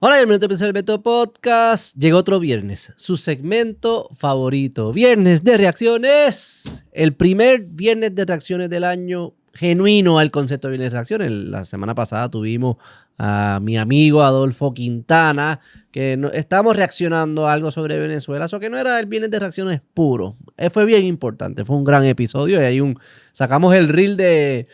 Hola, bienvenido a otro episodio del Beto Podcast. Llegó otro viernes, su segmento favorito, Viernes de Reacciones. El primer viernes de reacciones del año, genuino al concepto de viernes de reacciones. La semana pasada tuvimos a mi amigo Adolfo Quintana, que estábamos reaccionando a algo sobre Venezuela, eso que no era el viernes de reacciones puro. Fue bien importante, fue un gran episodio y ahí sacamos el reel de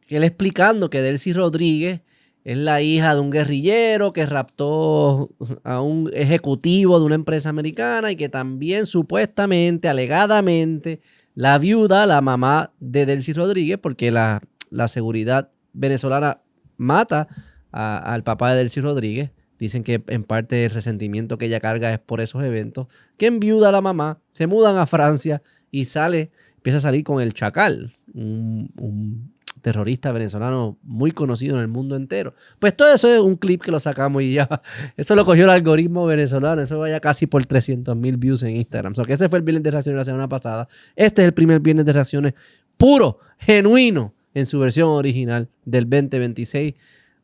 él explicando que Delcy Rodríguez es la hija de un guerrillero que raptó a un ejecutivo de una empresa americana y que también supuestamente, alegadamente, la viuda, la mamá de Delcy Rodríguez, porque la seguridad venezolana mata al papá de Delcy Rodríguez. Dicen que en parte el resentimiento que ella carga es por esos eventos. Que enviuda a la mamá, se mudan a Francia y empieza a salir con el Chacal, un terrorista venezolano muy conocido en el mundo entero. Pues todo eso es un clip que lo sacamos y ya, eso lo cogió el algoritmo venezolano, eso vaya casi por 300,000 views en Instagram. Que ese fue el viernes de reacciones la semana pasada. Este es el primer viernes de reacciones puro, genuino, en su versión original del 2026.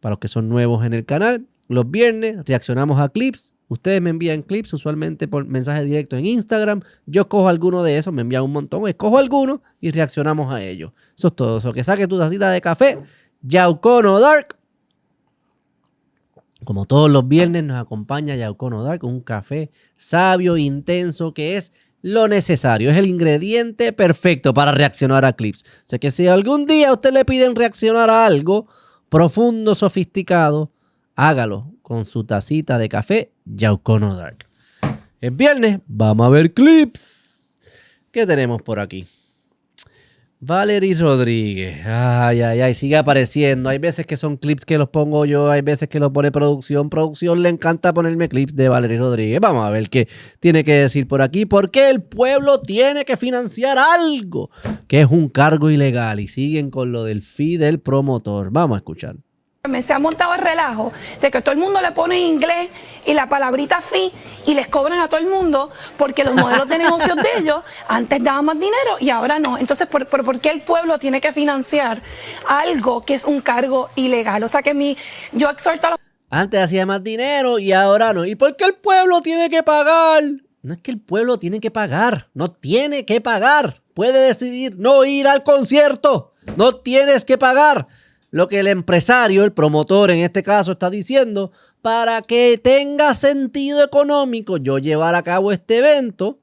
Para los que son nuevos en el canal, los viernes reaccionamos a clips. Ustedes me envían clips usualmente por mensaje directo en Instagram. Yo escojo alguno de esos, me envían un montón, escojo alguno y reaccionamos a ellos. Eso es todo. Que saque tu tacita de café. Yaucono Dark. Como todos los viernes nos acompaña Yaucono Dark, un café sabio, intenso, que es lo necesario. Es el ingrediente perfecto para reaccionar a clips. Sé que si algún día a usted le piden reaccionar a algo profundo, sofisticado, hágalo con su tacita de café Yaucono Dark. Es viernes, vamos a ver clips. ¿Qué tenemos por aquí? Valery Rodríguez. Ay, sigue apareciendo. Hay veces que son clips que los pongo yo, hay veces que los pone producción. Producción le encanta ponerme clips de Valery Rodríguez. Vamos a ver qué tiene que decir por aquí. ¿Por qué el pueblo tiene que financiar algo que es un cargo ilegal? Y siguen con lo del fee del promotor. Vamos a escuchar. Se ha montado el relajo de que todo el mundo le pone en inglés y la palabrita fee y les cobran a todo el mundo porque los modelos de negocios de ellos antes daban más dinero y ahora no. Entonces, ¿por qué el pueblo tiene que financiar algo que es un cargo ilegal? O sea que yo exhorto a los... Antes hacía más dinero y ahora no. ¿Y por qué el pueblo tiene que pagar? No es que el pueblo tiene que pagar, no tiene que pagar. Puede decidir no ir al concierto, no tienes que pagar. Lo que el empresario, el promotor en este caso, está diciendo, para que tenga sentido económico yo llevar a cabo este evento,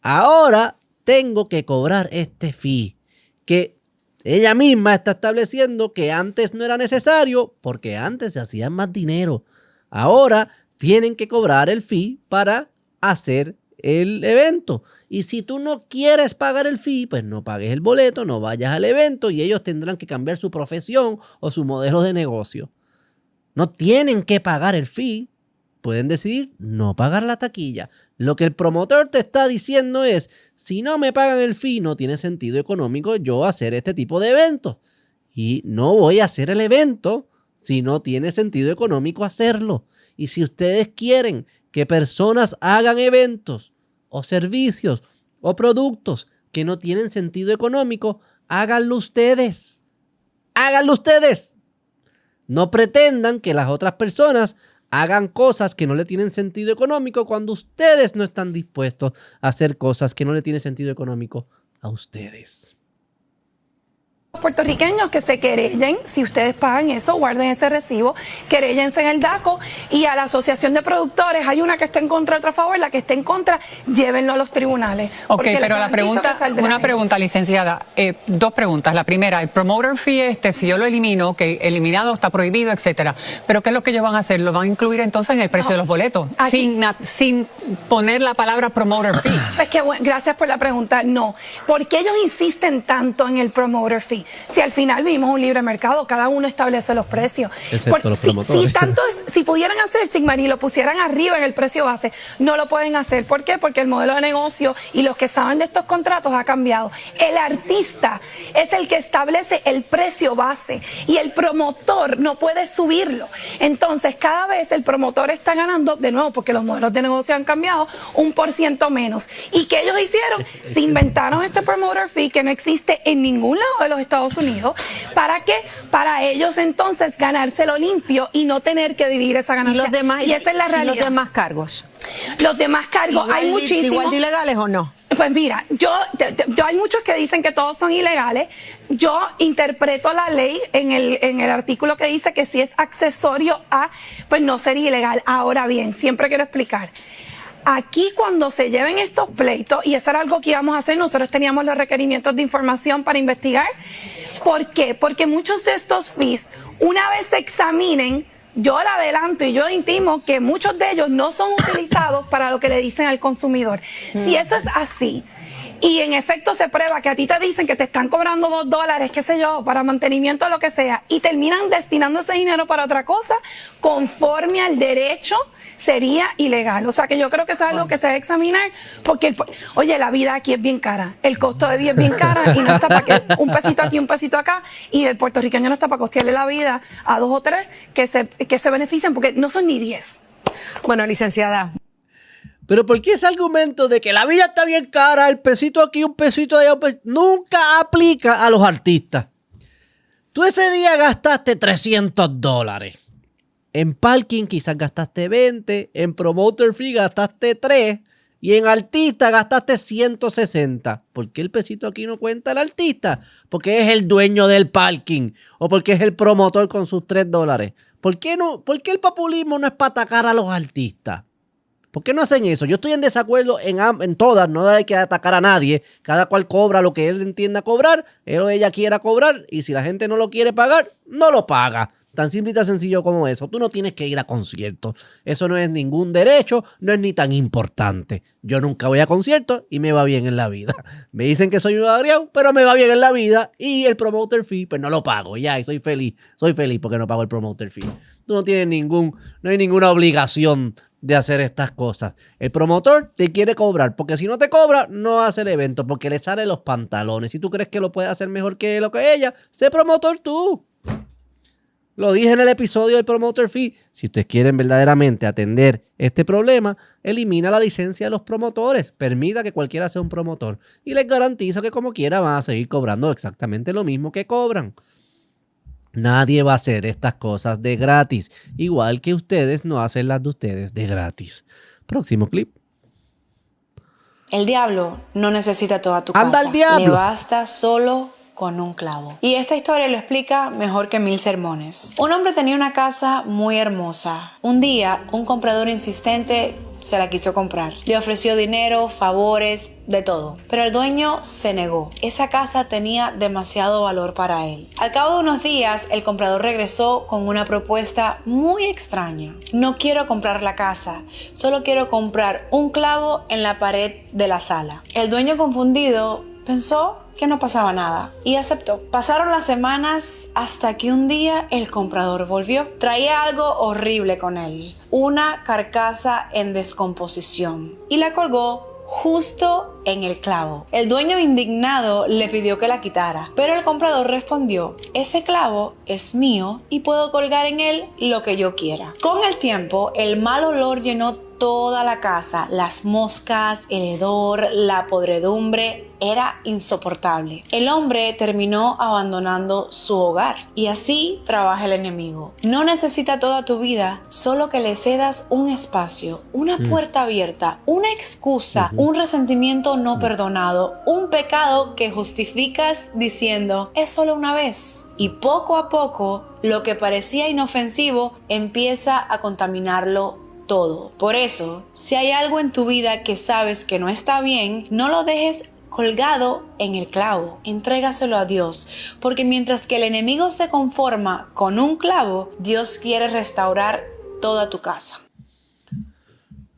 ahora tengo que cobrar este fee, que ella misma está estableciendo que antes no era necesario porque antes se hacía más dinero. Ahora tienen que cobrar el fee para hacer el evento. Y si tú no quieres pagar el fee, pues no pagues el boleto, no vayas al evento y ellos tendrán que cambiar su profesión o su modelo de negocio. No tienen que pagar el fee, pueden decidir no pagar la taquilla. Lo que el promotor te está diciendo es, si no me pagan el fee, no tiene sentido económico yo hacer este tipo de eventos. Y no voy a hacer el evento si no tiene sentido económico hacerlo. Y si ustedes quieren que personas hagan eventos o servicios o productos que no tienen sentido económico, háganlo ustedes. Háganlo ustedes. No pretendan que las otras personas hagan cosas que no le tienen sentido económico cuando ustedes no están dispuestos a hacer cosas que no le tienen sentido económico a ustedes. Puertorriqueños que se querellen, si ustedes pagan eso, guarden ese recibo, querellense en el DACO y a la Asociación de Productores, hay una que está en contra, otra a favor, la que esté en contra, llévenlo a los tribunales. Ok, pero la pregunta, una pregunta, licenciada, dos preguntas. La primera, el promoter fee si yo lo elimino, que eliminado está prohibido, etcétera, pero ¿qué es lo que ellos van a hacer? ¿Lo van a incluir entonces en el precio de los boletos? Sin poner la palabra promoter fee. Es que, bueno, gracias por la pregunta. No, ¿por qué ellos insisten tanto en el promoter fee? Si al final vivimos un libre mercado, cada uno establece los precios. Excepto los promotores. Si pudieran hacer Sigmar y lo pusieran arriba en el precio base, no lo pueden hacer. ¿Por qué? Porque el modelo de negocio y los que saben de estos contratos ha cambiado. El artista es el que establece el precio base y el promotor no puede subirlo. Entonces, cada vez el promotor está ganando, de nuevo, porque los modelos de negocio han cambiado, 1% menos. ¿Y qué ellos hicieron? Se inventaron este promoter fee que no existe en ningún lado de los Estados Estados Unidos. ¿Para qué? Para ellos entonces ganárselo limpio y no tener que dividir esa ganancia. Y los demás, y esa es la realidad. ¿Y los demás cargos? Los demás cargos, hay muchísimos. ¿Igual de ilegales o no? Pues mira, yo hay muchos que dicen que todos son ilegales. Yo interpreto la ley en el artículo que dice que si es accesorio a, pues no sería ilegal. Ahora bien, siempre quiero explicar. Aquí cuando se lleven estos pleitos, y eso era algo que íbamos a hacer, nosotros teníamos los requerimientos de información para investigar. ¿Por qué? Porque muchos de estos fees, una vez se examinen, yo le adelanto y yo intimo que muchos de ellos no son utilizados para lo que le dicen al consumidor. Si eso es así, y en efecto se prueba que a ti te dicen que te están cobrando $2, qué sé yo, para mantenimiento o lo que sea, y terminan destinando ese dinero para otra cosa, conforme al derecho, sería ilegal. O sea que yo creo que eso es algo que se debe examinar, porque, oye, la vida aquí es bien cara, el costo de vida es bien cara, y no está para que un pesito aquí, un pesito acá, y el puertorriqueño no está para costearle la vida a 2 o 3 que se benefician, porque no son ni 10. Bueno, licenciada. Pero ¿por qué ese argumento de que la vida está bien cara, el pesito aquí, un pesito allá, nunca aplica a los artistas? Tú ese día gastaste $300. En parking quizás gastaste 20, en promoter fee gastaste 3 y en artista gastaste 160. ¿Por qué el pesito aquí no cuenta el artista? Porque es el dueño del parking o porque es el promotor con sus $3. ¿Por qué el populismo no es para atacar a los artistas? ¿Por qué no hacen eso? Yo estoy en desacuerdo en todas, no hay que atacar a nadie. Cada cual cobra lo que él entienda cobrar, él o ella quiera cobrar, y si la gente no lo quiere pagar, no lo paga. Tan simple y tan sencillo como eso. Tú no tienes que ir a conciertos. Eso no es ningún derecho, no es ni tan importante. Yo nunca voy a conciertos y me va bien en la vida. Me dicen que soy un agriado, pero me va bien en la vida, y el promoter fee, pues no lo pago. Ya, y soy feliz porque no pago el promoter fee. Tú no hay ninguna obligación de hacer estas cosas. El promotor te quiere cobrar, porque si no te cobra, no hace el evento, porque le salen los pantalones. Si tú crees que lo puedes hacer mejor que lo que ella, sé promotor tú. Lo dije en el episodio del promoter fee. Si ustedes quieren verdaderamente atender este problema, elimina la licencia de los promotores. Permita que cualquiera sea un promotor. Y les garantizo que como quiera van a seguir cobrando exactamente lo mismo que cobran. Nadie va a hacer estas cosas de gratis, igual que ustedes no hacen las de ustedes de gratis. Próximo clip. El diablo no necesita toda tu ¡Anda casa. el diablo! Le basta solo con un clavo. Y esta historia lo explica mejor que 1000 sermones. Un hombre tenía una casa muy hermosa. Un día, un comprador insistente se la quiso comprar. Le ofreció dinero, favores, de todo. Pero el dueño se negó. Esa casa tenía demasiado valor para él. Al cabo de unos días, el comprador regresó con una propuesta muy extraña. No quiero comprar la casa, solo quiero comprar un clavo en la pared de la sala. El dueño, confundido, pensó que no pasaba nada y aceptó. Pasaron las semanas hasta que un día el comprador volvió. Traía algo horrible con él, una carcasa en descomposición, y la colgó justo en el clavo. El dueño, indignado, le pidió que la quitara, pero el comprador respondió: ese clavo es mío y puedo colgar en él lo que yo quiera. Con el tiempo, el mal olor llenó toda la casa. Las moscas, el hedor, la podredumbre era insoportable. El hombre terminó abandonando su hogar. Y así trabaja el enemigo. No necesita toda tu vida, solo que le cedas un espacio, una puerta abierta, una excusa, un resentimiento no perdonado, un pecado que justificas diciendo: es solo una vez. Y poco a poco, lo que parecía inofensivo empieza a contaminarlo todo. Por eso, si hay algo en tu vida que sabes que no está bien, no lo dejes colgado en el clavo. Entrégaselo a Dios, porque mientras que el enemigo se conforma con un clavo, Dios quiere restaurar toda tu casa.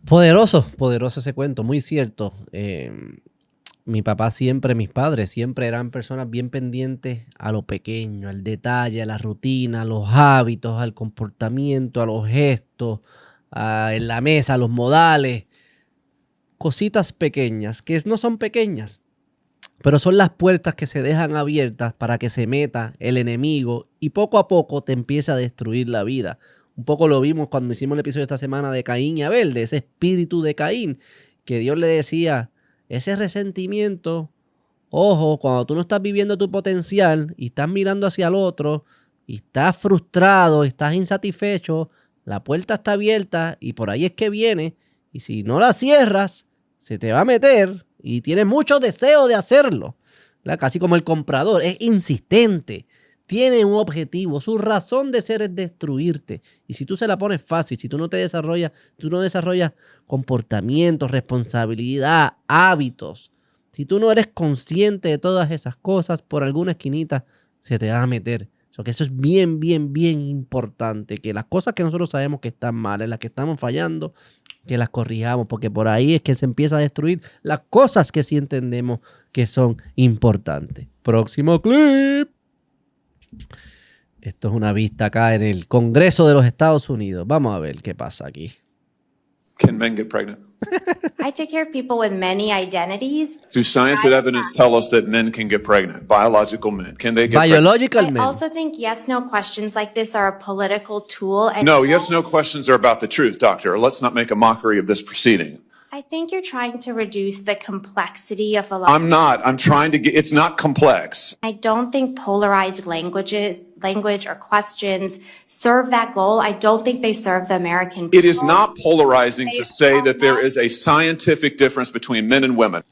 Poderoso ese cuento, muy cierto. Mi papá siempre, mis padres siempre eran personas bien pendientes a lo pequeño, al detalle, a la rutina, a los hábitos, al comportamiento, a los gestos, en la mesa, a los modales. Cositas pequeñas, que no son pequeñas, pero son las puertas que se dejan abiertas para que se meta el enemigo y poco a poco te empieza a destruir la vida. Un poco lo vimos cuando hicimos el episodio esta semana de Caín y Abel, de ese espíritu de Caín, que Dios le decía: ese resentimiento Ojo, cuando tú no estás viviendo tu potencial y estás mirando hacia el otro y estás frustrado, estás insatisfecho, la puerta está abierta y por ahí es que viene. Y si no la cierras, se te va a meter y tienes mucho deseo de hacerlo. ¿Verdad? Casi como el comprador, es insistente, tiene un objetivo, su razón de ser es destruirte. Y si tú se la pones fácil, si tú no desarrollas comportamientos, responsabilidad, hábitos, si tú no eres consciente de todas esas cosas, por alguna esquinita se te va a meter. Que eso es bien, bien, bien importante, que las cosas que nosotros sabemos que están mal, en las que estamos fallando, que las corrijamos, porque por ahí es que se empieza a destruir las cosas que sí entendemos que son importantes. Próximo clip. Esto es una vista acá en el Congreso de los Estados Unidos. Vamos a ver qué pasa aquí. Can men get pregnant? I take care of people with many identities. Do science and evidence tell us that men can get pregnant? Biological men. Can they get Biological I men. also think yes/no questions like this are a political tool. And pregnant? No, yes/no questions are about the truth, doctor. Let's not make a mockery of this proceeding. I think you're trying to reduce the complexity of a lot. I'm not. I'm trying to get. It's not complex. I don't think polarized language or questions serve that goal. I don't think they serve the American people. It is not polarizing to say that there is a scientific difference between men and women.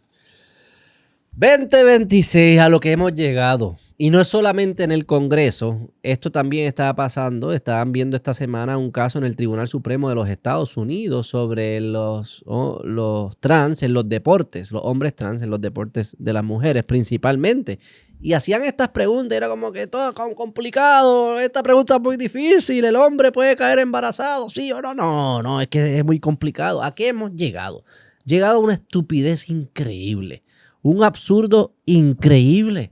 2026 a lo que hemos llegado. Y no es solamente en el Congreso, esto también estaba pasando. Estaban viendo esta semana un caso en el Tribunal Supremo de los Estados Unidos sobre los trans en los deportes, los hombres trans en los deportes de las mujeres principalmente. Y hacían estas preguntas, era como que todo complicado, esta pregunta es muy difícil, el hombre puede caer embarazado, sí o no. No, es que es muy complicado. ¿A qué hemos llegado? Llegado a una estupidez increíble, un absurdo increíble.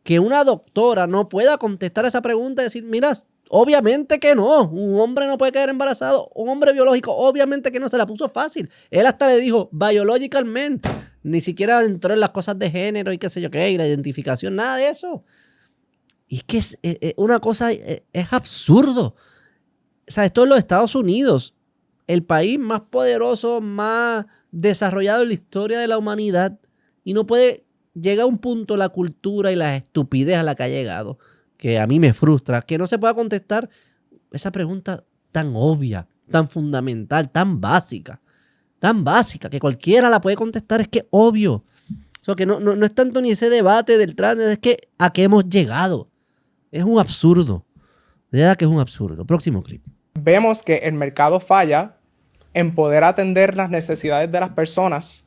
Que una doctora no pueda contestar esa pregunta y decir, mira, obviamente que no, un hombre no puede quedar embarazado, un hombre biológico, obviamente que no, se la puso fácil. Él hasta le dijo, biological men, ni siquiera entró en las cosas de género y qué sé yo qué, y la identificación, nada de eso. Y es que es una cosa, es absurdo. O sea, esto es los Estados Unidos, el país más poderoso, más desarrollado en la historia de la humanidad, y no puede... Llega a un punto la cultura y la estupidez a la que ha llegado, que a mí me frustra, que no se pueda contestar esa pregunta tan obvia, tan fundamental, tan básica, que cualquiera la puede contestar, es que es obvio. O sea, que no es tanto ni ese debate del trans, es que a qué hemos llegado. Es un absurdo. De verdad que es un absurdo. Próximo clip. Vemos que el mercado falla en poder atender las necesidades de las personas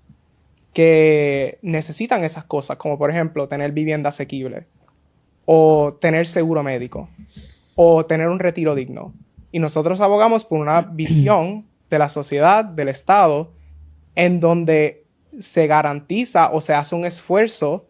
que necesitan esas cosas, como por ejemplo tener vivienda asequible, o tener seguro médico, o tener un retiro digno. Y nosotros abogamos por una visión de la sociedad, del Estado, en donde se garantiza o se hace un esfuerzo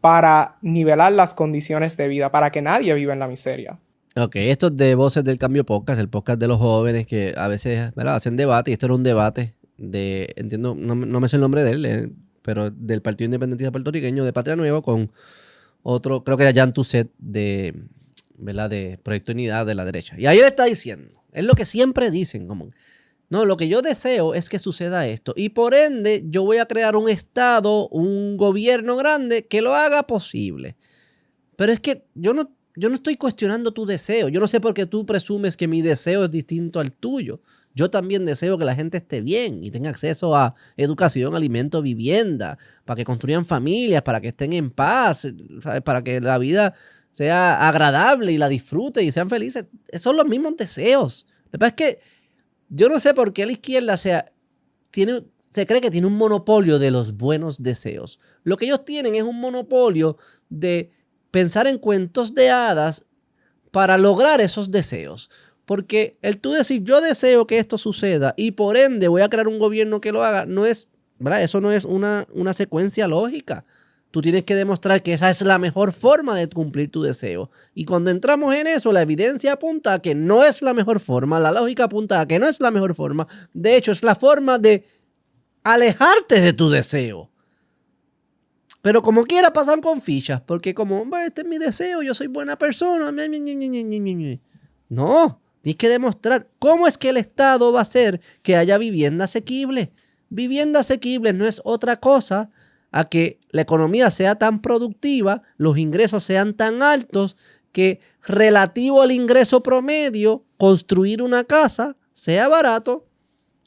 para nivelar las condiciones de vida, para que nadie viva en la miseria. Ok, esto es de Voces del Cambio Podcast, el podcast de los jóvenes que a veces, ¿verdad?, hacen debate, y esto era un debate entiendo, no me sé el nombre de él, pero del Partido Independentista Puertorriqueño de Patria Nueva con otro, creo que era Jan Tuset ¿verdad?, de Proyecto Unidad de la derecha. Y ahí él está diciendo, es lo que siempre dicen, como, no, lo que yo deseo es que suceda esto y por ende yo voy a crear un Estado, un gobierno grande que lo haga posible. Pero es que yo no estoy cuestionando tu deseo. Yo no sé por qué tú presumes que mi deseo es distinto al tuyo. Yo también deseo que la gente esté bien y tenga acceso a educación, alimento, vivienda, para que construyan familias, para que estén en paz, ¿sabes?, para que la vida sea agradable y la disfruten y sean felices. Esos son los mismos deseos. Lo que pasa es que yo no sé por qué la izquierda se cree que tiene un monopolio de los buenos deseos. Lo que ellos tienen es un monopolio de pensar en cuentos de hadas para lograr esos deseos. Porque el tú decir, yo deseo que esto suceda y por ende voy a crear un gobierno que lo haga, no es, ¿verdad?, eso no es una secuencia lógica. Tú tienes que demostrar que esa es la mejor forma de cumplir tu deseo. Y cuando entramos en eso, la evidencia apunta a que no es la mejor forma, la lógica apunta a que no es la mejor forma. De hecho, es la forma de alejarte de tu deseo. Pero como quiera pasan con fichas, porque como, este es mi deseo, yo soy buena persona. No, tienes que demostrar cómo es que el Estado va a hacer que haya vivienda asequible. Vivienda asequible no es otra cosa a que la economía sea tan productiva, los ingresos sean tan altos, que relativo al ingreso promedio, construir una casa sea barato.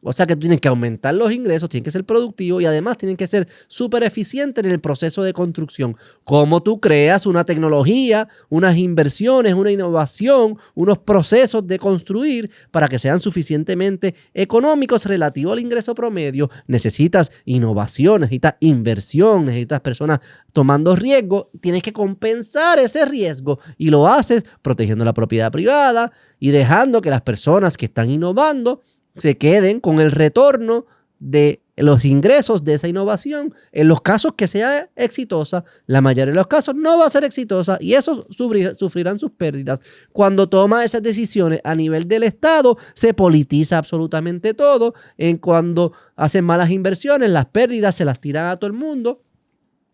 O sea que tienen que aumentar los ingresos, tienen que ser productivos y además tienen que ser súper eficientes en el proceso de construcción. Cómo tú creas una tecnología, unas inversiones, una innovación, unos procesos de construir para que sean suficientemente económicos relativo al ingreso promedio. Necesitas innovación, necesitas inversión, necesitas personas tomando riesgo. Tienes que compensar ese riesgo y lo haces protegiendo la propiedad privada y dejando que las personas que están innovando se queden con el retorno de los ingresos de esa innovación. En los casos que sea exitosa, la mayoría de los casos no va a ser exitosa y esos sufrirán sus pérdidas. Cuando toma esas decisiones a nivel del Estado, se politiza absolutamente todo. Cuando hacen malas inversiones, las pérdidas se las tiran a todo el mundo.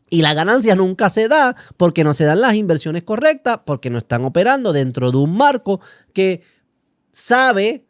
Y la ganancia nunca se da porque no se dan las inversiones correctas, porque no están operando dentro de un marco que sabe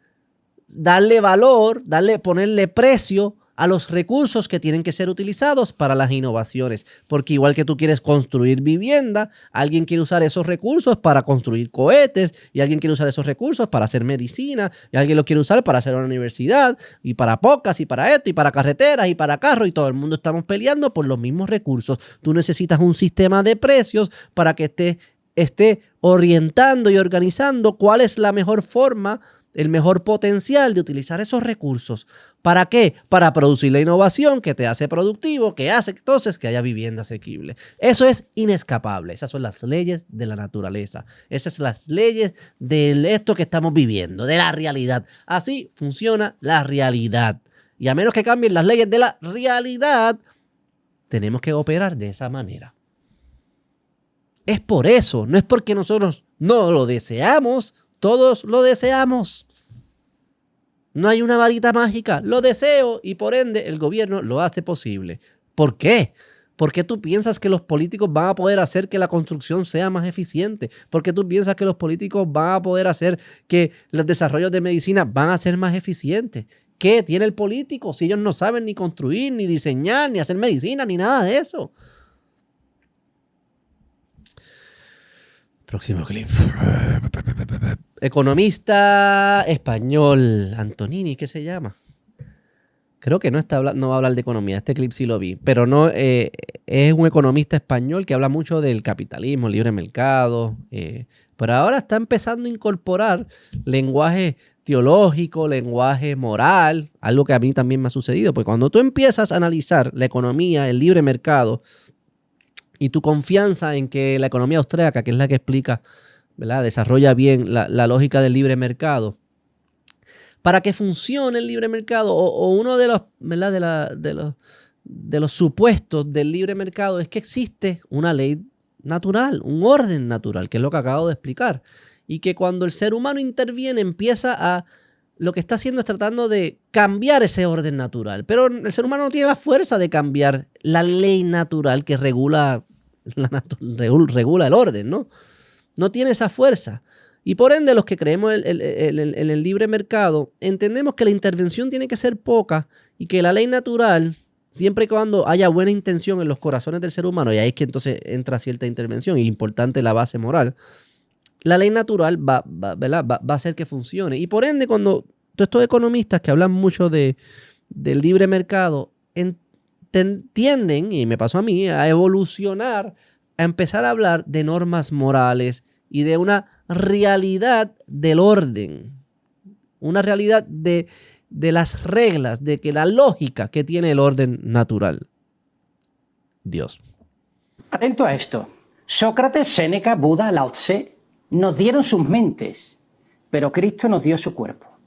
darle valor, ponerle precio a los recursos que tienen que ser utilizados para las innovaciones. Porque igual que tú quieres construir vivienda, alguien quiere usar esos recursos para construir cohetes, y alguien quiere usar esos recursos para hacer medicina, y alguien lo quiere usar para hacer una universidad, y para pocas, y para esto, y para carreteras, y para carros, y todo el mundo estamos peleando por los mismos recursos. Tú necesitas un sistema de precios para que esté orientando y organizando cuál es la mejor forma, el mejor potencial de utilizar esos recursos. ¿Para qué? Para producir la innovación que te hace productivo, que hace entonces que haya vivienda asequible. Eso es inescapable. Esas son las leyes de la naturaleza. Esas son las leyes de esto que estamos viviendo, de la realidad. Así funciona la realidad. Y a menos que cambien las leyes de la realidad, tenemos que operar de esa manera. Es por eso, no es porque nosotros no lo deseamos. Todos lo deseamos. No hay una varita mágica. Lo deseo y por ende el gobierno lo hace posible. ¿Por qué? ¿Por qué tú piensas que los políticos van a poder hacer que la construcción sea más eficiente? ¿Por qué tú piensas que los políticos van a poder hacer que los desarrollos de medicina van a ser más eficientes? ¿Qué tiene el político si ellos no saben ni construir, ni diseñar, ni hacer medicina, ni nada de eso? Próximo clip. Economista español, Antonini, ¿qué se llama? Creo que no va a hablar de economía, este clip sí lo vi, pero no es un economista español que habla mucho del capitalismo, libre mercado, pero ahora está empezando a incorporar lenguaje teológico, lenguaje moral, algo que a mí también me ha sucedido, porque cuando tú empiezas a analizar la economía, el libre mercado, y tu confianza en que la economía austríaca, que es la que explica, ¿verdad?, desarrolla bien la lógica del libre mercado. Para que funcione el libre mercado, o uno de los, ¿verdad?, de los supuestos del libre mercado es que existe una ley natural, un orden natural, que es lo que acabo de explicar. Y que cuando el ser humano interviene, lo que está haciendo es tratando de cambiar ese orden natural. Pero el ser humano no tiene la fuerza de cambiar la ley natural que regula el orden, ¿no? No tiene esa fuerza. Y por ende, los que creemos en el libre mercado, entendemos que la intervención tiene que ser poca y que la ley natural, siempre y cuando haya buena intención en los corazones del ser humano, y ahí es que entonces entra cierta intervención, y importante la base moral, la ley natural va a hacer que funcione. Y por ende, cuando todos estos economistas que hablan mucho del libre mercado tienden, y me pasó a mí, a evolucionar, a empezar a hablar de normas morales y de una realidad del orden, una realidad de las reglas, de que la lógica que tiene el orden natural. Dios. Atento a esto. Sócrates, Séneca, Buda, Lao Tse nos dieron sus mentes, pero Cristo nos dio su cuerpo.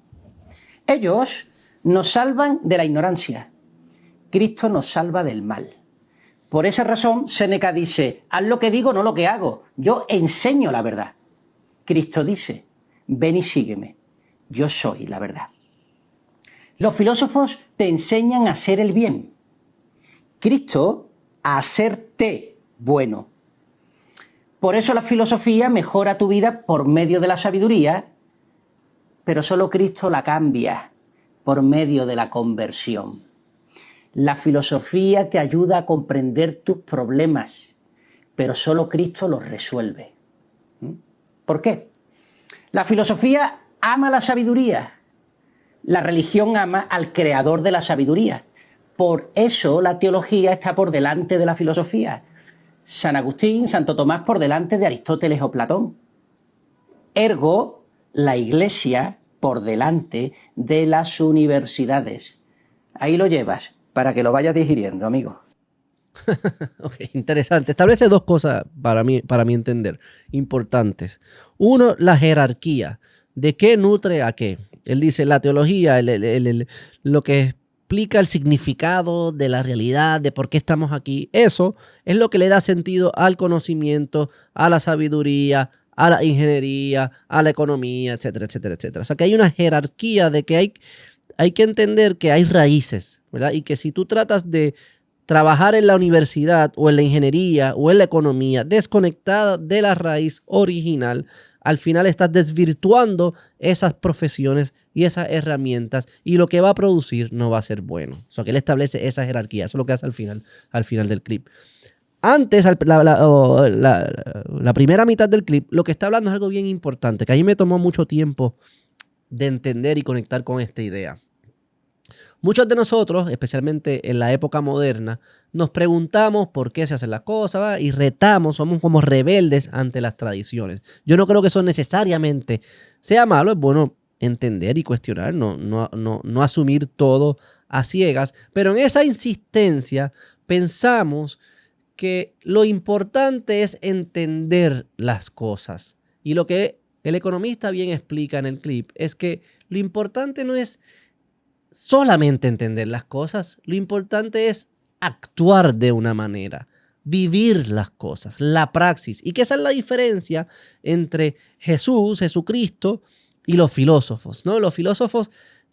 Ellos nos salvan de la ignorancia. Cristo nos salva del mal. Por esa razón, Séneca dice, haz lo que digo, no lo que hago. Yo enseño la verdad. Cristo dice, ven y sígueme. Yo soy la verdad. Los filósofos te enseñan a hacer el bien. Cristo a hacerte bueno. Por eso la filosofía mejora tu vida por medio de la sabiduría, pero solo Cristo la cambia por medio de la conversión. La filosofía te ayuda a comprender tus problemas, pero solo Cristo los resuelve. ¿Por qué? La filosofía ama la sabiduría. La religión ama al creador de la sabiduría. Por eso la teología está por delante de la filosofía. San Agustín, Santo Tomás por delante de Aristóteles o Platón. Ergo, la Iglesia por delante de las universidades. Ahí lo llevas, para que lo vayas digiriendo, amigo. Ok, interesante. Establece dos cosas para mí entender, importantes. Uno, la jerarquía. ¿De qué nutre a qué? Él dice la teología, lo que explica el significado de la realidad, de por qué estamos aquí. Eso es lo que le da sentido al conocimiento, a la sabiduría, a la ingeniería, a la economía, etcétera, etcétera, etcétera. O sea que hay una jerarquía de que hay que entender que hay raíces, ¿verdad? Y que si tú tratas de trabajar en la universidad o en la ingeniería o en la economía desconectada de la raíz original, al final estás desvirtuando esas profesiones y esas herramientas y lo que va a producir no va a ser bueno. O sea, que él establece esa jerarquía. Eso es lo que hace al final del clip. Antes, la primera mitad del clip, lo que está hablando es algo bien importante, que a mí me tomó mucho tiempo de entender y conectar con esta idea. Muchos de nosotros, especialmente en la época moderna, nos preguntamos por qué se hacen las cosas, ¿va? Y retamos, somos como rebeldes ante las tradiciones. Yo no creo que eso necesariamente sea malo, es bueno entender y cuestionar, no asumir todo a ciegas, pero en esa insistencia pensamos que lo importante es entender las cosas. Y lo que el economista bien explica en el clip es que lo importante no es solamente entender las cosas, lo importante es actuar de una manera, vivir las cosas, la praxis. Y que esa es la diferencia entre Jesucristo y los filósofos, ¿no? Los filósofos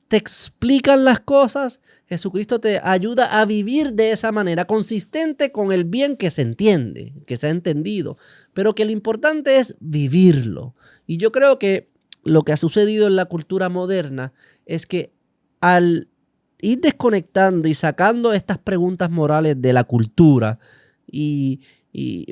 te explican las cosas, Jesucristo te ayuda a vivir de esa manera, consistente con el bien que se entiende, que se ha entendido, pero que lo importante es vivirlo. Y yo creo que lo que ha sucedido en la cultura moderna es que al ir desconectando y sacando estas preguntas morales de la cultura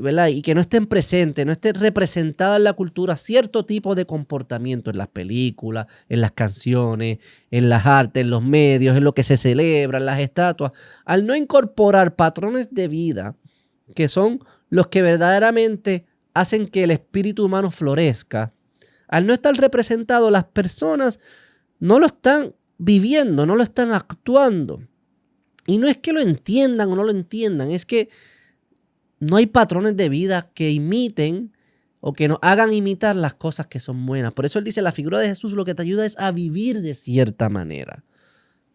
¿verdad? Y que no estén presentes, no esté representada en la cultura cierto tipo de comportamiento en las películas, en las canciones, en las artes, en los medios, en lo que se celebra, en las estatuas, al no incorporar patrones de vida que son los que verdaderamente hacen que el espíritu humano florezca, al no estar representado, las personas no lo están viviendo, no lo están actuando. Y no es que lo entiendan o no lo entiendan, es que no hay patrones de vida que imiten o que nos hagan imitar las cosas que son buenas. Por eso él dice, la figura de Jesús lo que te ayuda es a vivir de cierta manera.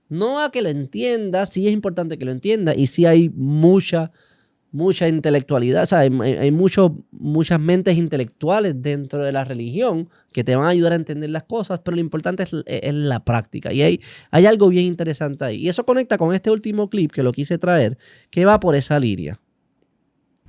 No a que lo entiendas, sí es importante que lo entiendas y sí hay mucha intelectualidad, o sea, hay muchas mentes intelectuales dentro de la religión que te van a ayudar a entender las cosas, pero lo importante es la práctica. Y hay algo bien interesante ahí. Y eso conecta con este último clip que lo quise traer, que va por esa línea.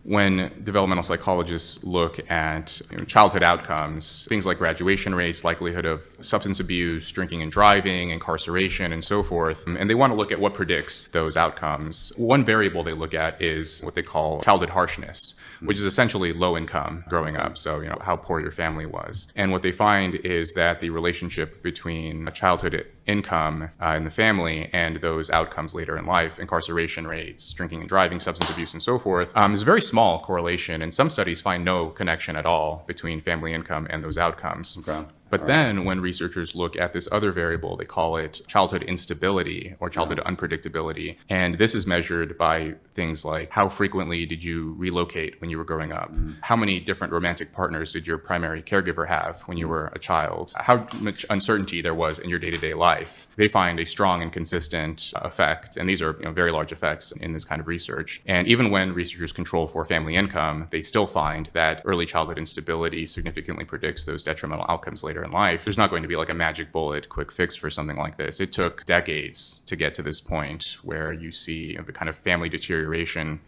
When developmental psychologists look at childhood outcomes, things like graduation rates, likelihood of substance abuse, drinking and driving, incarceration, and so forth, and they want to look at what predicts those outcomes, one variable they look at is what they call childhood harshness, which is essentially low income growing up, so how poor your family was. And what they find is that the relationship between childhood income in the family and those outcomes later in life, incarceration rates, drinking and driving, substance abuse, and so forth, is very small correlation, and some studies find no connection at all between family income and those outcomes. Okay. But then when researchers look at this other variable, they call it childhood instability or childhood unpredictability. And this is measured by things like how frequently did you relocate when you were growing up? How many different romantic partners did your primary caregiver have when you were a child? How much uncertainty there was in your day-to-day life? They find a strong and consistent effect. And these are very large effects in this kind of research. And even when researchers control for family income, they still find that early childhood instability significantly predicts those detrimental outcomes later in life. There's not going to be like a magic bullet, quick fix for something like this. It took decades to get to this point where you see the kind of family deterioration.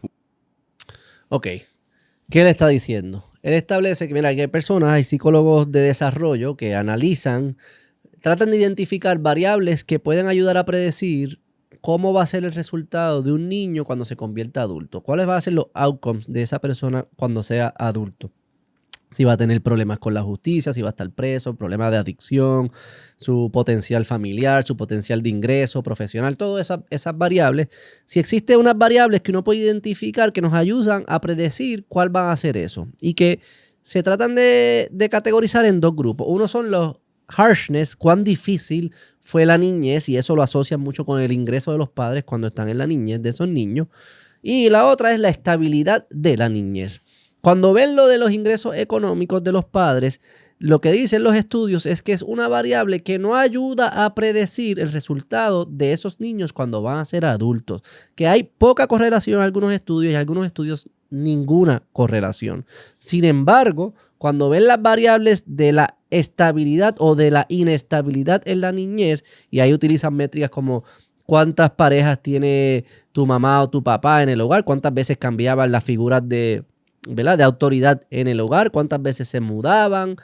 Ok, ¿qué le está diciendo? Él establece que, mira, que hay personas, hay psicólogos de desarrollo que analizan, tratan de identificar variables que pueden ayudar a predecir cómo va a ser el resultado de un niño cuando se convierta adulto. ¿Cuáles van a ser los outcomes de esa persona cuando sea adulto? Si va a tener problemas con la justicia, si va a estar preso, problemas de adicción, su potencial familiar, su potencial de ingreso profesional, todas esas variables. Si existen unas variables que uno puede identificar que nos ayudan a predecir cuál va a ser eso y que se tratan de categorizar en dos grupos. Uno son los harshness, cuán difícil fue la niñez, y eso lo asocian mucho con el ingreso de los padres cuando están en la niñez de esos niños. Y la otra es la estabilidad de la niñez. Cuando ven lo de los ingresos económicos de los padres, lo que dicen los estudios es que es una variable que no ayuda a predecir el resultado de esos niños cuando van a ser adultos. Que hay poca correlación en algunos estudios y en algunos estudios ninguna correlación. Sin embargo, cuando ven las variables de la estabilidad o de la inestabilidad en la niñez, y ahí utilizan métricas como cuántas parejas tiene tu mamá o tu papá en el hogar, cuántas veces cambiaban las figuras de autoridad en el hogar, cuántas veces se mudaban,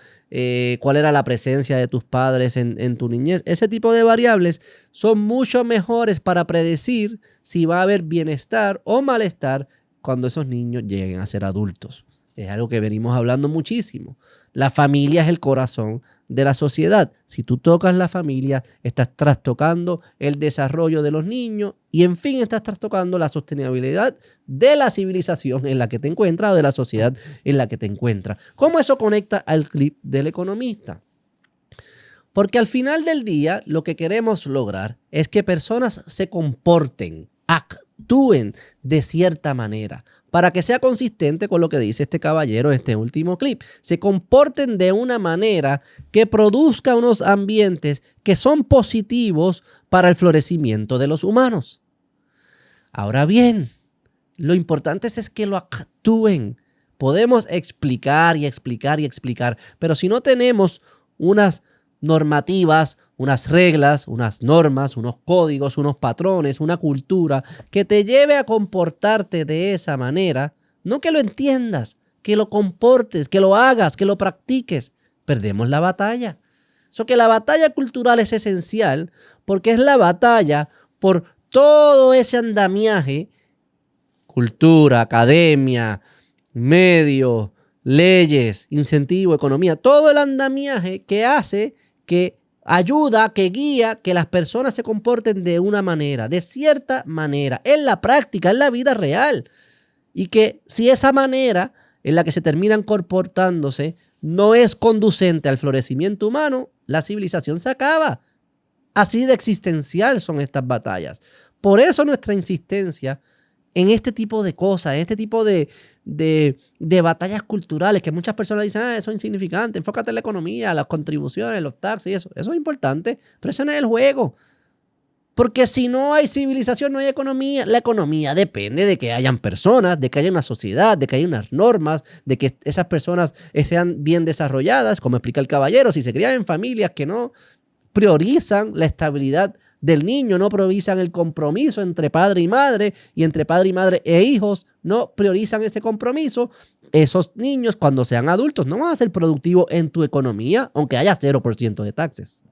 cuál era la presencia de tus padres en tu niñez. Ese tipo de variables son mucho mejores para predecir si va a haber bienestar o malestar cuando esos niños lleguen a ser adultos. Es algo que venimos hablando muchísimo. La familia es el corazón de la sociedad. Si tú tocas la familia, estás trastocando el desarrollo de los niños y, en fin, estás trastocando la sostenibilidad de la civilización en la que te encuentras o de la sociedad en la que te encuentras. ¿Cómo eso conecta al clip del economista? Porque al final del día, lo que queremos lograr es que personas se comporten, actúen de cierta manera, para que sea consistente con lo que dice este caballero en este último clip. Se comporten de una manera que produzca unos ambientes que son positivos para el florecimiento de los humanos. Ahora bien, lo importante es que lo actúen. Podemos explicar y explicar y explicar, pero si no tenemos unas normativas, unas reglas, unas normas, unos códigos, unos patrones, una cultura que te lleve a comportarte de esa manera, no que lo entiendas, que lo comportes, que lo hagas, que lo practiques, perdemos la batalla. Eso que la batalla cultural es esencial porque es la batalla por todo ese andamiaje, cultura, academia, medios, leyes, incentivo, economía, todo el andamiaje que hace que ayuda, que guía, que las personas se comporten de una manera, de cierta manera, en la práctica, en la vida real. Y que si esa manera en la que se terminan comportándose no es conducente al florecimiento humano, la civilización se acaba. Así de existencial son estas batallas. Por eso nuestra insistencia en este tipo de cosas, en este tipo de batallas culturales, que muchas personas dicen, eso es insignificante, enfócate en la economía, las contribuciones, los taxes y eso. Eso es importante, pero eso no es el juego. Porque si no hay civilización, no hay economía. La economía depende de que hayan personas, de que haya una sociedad, de que haya unas normas, de que esas personas sean bien desarrolladas, como explica el caballero. Si se crían en familias que no priorizan la estabilidad del niño, no priorizan el compromiso entre padre y madre, y entre padre y madre e hijos, no priorizan ese compromiso, esos niños cuando sean adultos no van a ser productivos en tu economía, aunque haya 0% de taxes.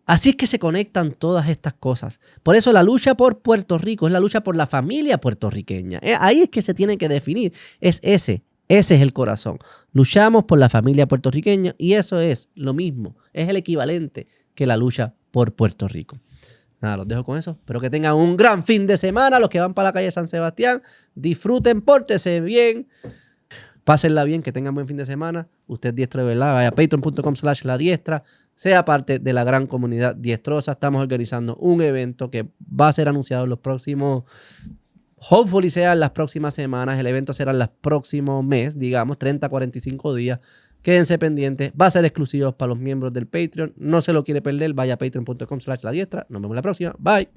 Así es que se conectan todas estas cosas. Por eso la lucha por Puerto Rico es la lucha por la familia puertorriqueña. Ahí es que se tiene que definir. Ese es el corazón. Luchamos por la familia puertorriqueña y eso es lo mismo. Es el equivalente que la lucha por Puerto Rico. Nada, los dejo con eso. Espero que tengan un gran fin de semana. Los que van para la calle San Sebastián, disfruten, pórtense bien. Pásenla bien, que tengan buen fin de semana. Usted es diestro de verdad, vaya a patreon.com/ladiestra. Sea parte de la gran comunidad diestrosa. Estamos organizando un evento que va a ser anunciado en los próximos, hopefully sea en las próximas semanas. El evento será en los próximos meses, digamos, 30 a 45 días. Quédense pendientes. Va a ser exclusivo para los miembros del Patreon. No se lo quiere perder. Vaya a patreon.com/ladiestra. Nos vemos la próxima. Bye.